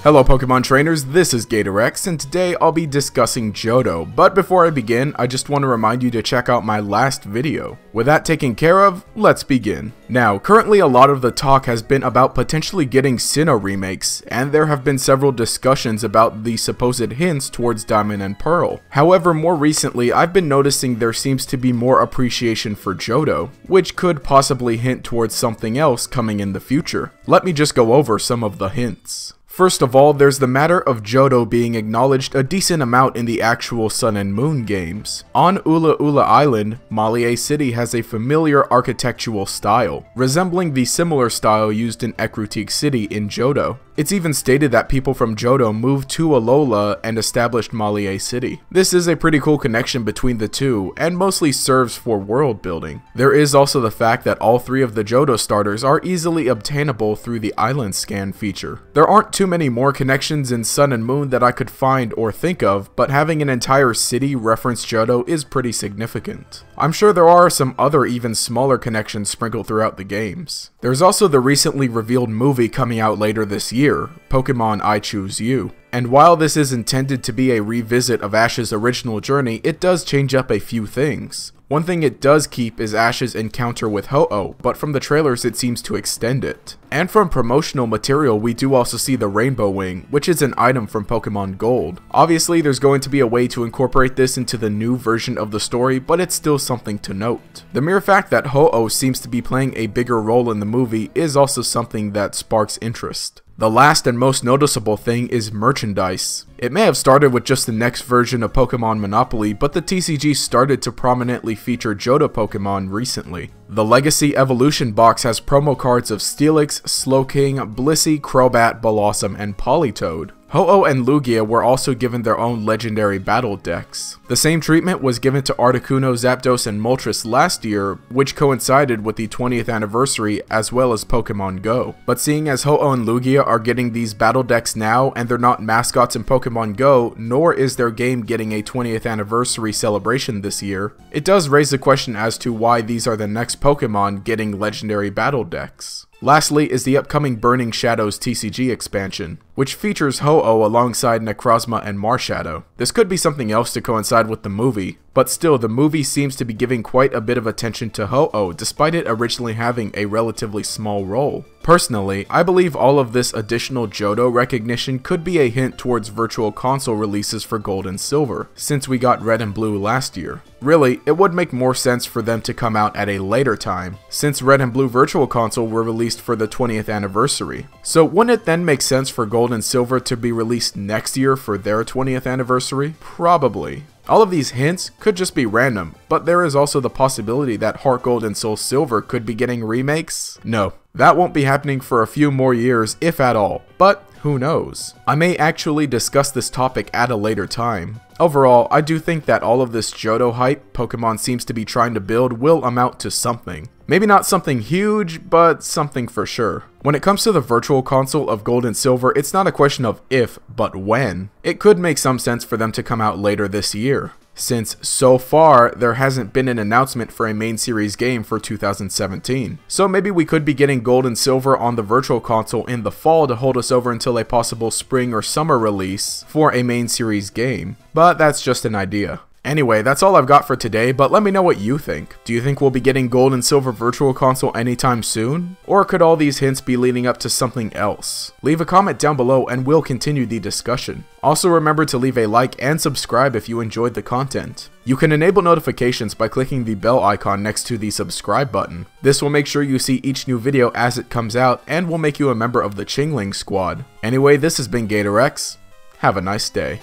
Hello Pokemon trainers, this is GatorX, and today I'll be discussing Johto, but before I begin, I just want to remind you to check out my last video. With that taken care of, let's begin. Now, currently a lot of the talk has been about potentially getting Sinnoh remakes, and there have been several discussions about the supposed hints towards Diamond and Pearl. However, more recently, I've been noticing there seems to be more appreciation for Johto, which could possibly hint towards something else coming in the future. Let me just go over some of the hints. First of all, there's the matter of Johto being acknowledged a decent amount in the actual Sun and Moon games. On Ula Ula Island, Malie City has a familiar architectural style, resembling the similar style used in Ecruteak City in Johto. It's even stated that people from Johto moved to Alola and established Malie City. This is a pretty cool connection between the two, and mostly serves for world building. There is also the fact that all three of the Johto starters are easily obtainable through the Island Scan feature. There aren't too many more connections in Sun and Moon that I could find or think of, but having an entire city reference Johto is pretty significant. I'm sure there are some other even smaller connections sprinkled throughout the games. There's also the recently revealed movie coming out later this year, Pokemon I Choose You. And while this is intended to be a revisit of Ash's original journey, it does change up a few things. One thing it does keep is Ash's encounter with Ho-Oh, but from the trailers it seems to extend it. And from promotional material we do also see the Rainbow Wing, which is an item from Pokemon Gold. Obviously there's going to be a way to incorporate this into the new version of the story, but it's still something to note. The mere fact that Ho-Oh seems to be playing a bigger role in the movie is also something that sparks interest. The last and most noticeable thing is merchandise. It may have started with just the next version of Pokemon Monopoly, but the TCG started to prominently feature Johto Pokemon recently. The Legacy Evolution box has promo cards of Steelix, Slowking, Blissey, Crobat, Blossom, and Politoed. Ho-Oh and Lugia were also given their own legendary battle decks. The same treatment was given to Articuno, Zapdos, and Moltres last year, which coincided with the 20th anniversary as well as Pokemon Go. But seeing as Ho-Oh and Lugia are getting these battle decks now and they're not mascots in Pokemon Go, nor is their game getting a 20th anniversary celebration this year, it does raise the question as to why these are the next Pokemon getting legendary battle decks. Lastly is the upcoming Burning Shadows TCG expansion, which features Ho-Oh alongside Necrozma and Marshadow. This could be something else to coincide with the movie, but still the movie seems to be giving quite a bit of attention to Ho-Oh despite it originally having a relatively small role. Personally, I believe all of this additional Johto recognition could be a hint towards Virtual Console releases for Gold and Silver, since we got Red and Blue last year. Really, it would make more sense for them to come out at a later time, since Red and Blue Virtual Console were released for the 20th anniversary. So wouldn't it then make sense for Gold and Silver to be released next year for their 20th anniversary? Probably. All of these hints could just be random, but there is also the possibility that Heart Gold and Soul Silver could be getting remakes? No, that won't be happening for a few more years, if at all, but who knows? I may actually discuss this topic at a later time. Overall, I do think that all of this Johto hype Pokemon seems to be trying to build will amount to something. Maybe not something huge, but something for sure. When it comes to the Virtual Console of Gold and Silver, it's not a question of if, but when. It could make some sense for them to come out later this year, since so far there hasn't been an announcement for a main series game for 2017. So maybe we could be getting Gold and Silver on the Virtual Console in the fall to hold us over until a possible spring or summer release for a main series game, but that's just an idea. Anyway, that's all I've got for today, but let me know what you think. Do you think we'll be getting Gold and Silver Virtual Console anytime soon? Or could all these hints be leading up to something else? Leave a comment down below and we'll continue the discussion. Also remember to leave a like and subscribe if you enjoyed the content. You can enable notifications by clicking the bell icon next to the subscribe button. This will make sure you see each new video as it comes out and will make you a member of the Chingling Squad. Anyway, this has been GatorX. Have a nice day.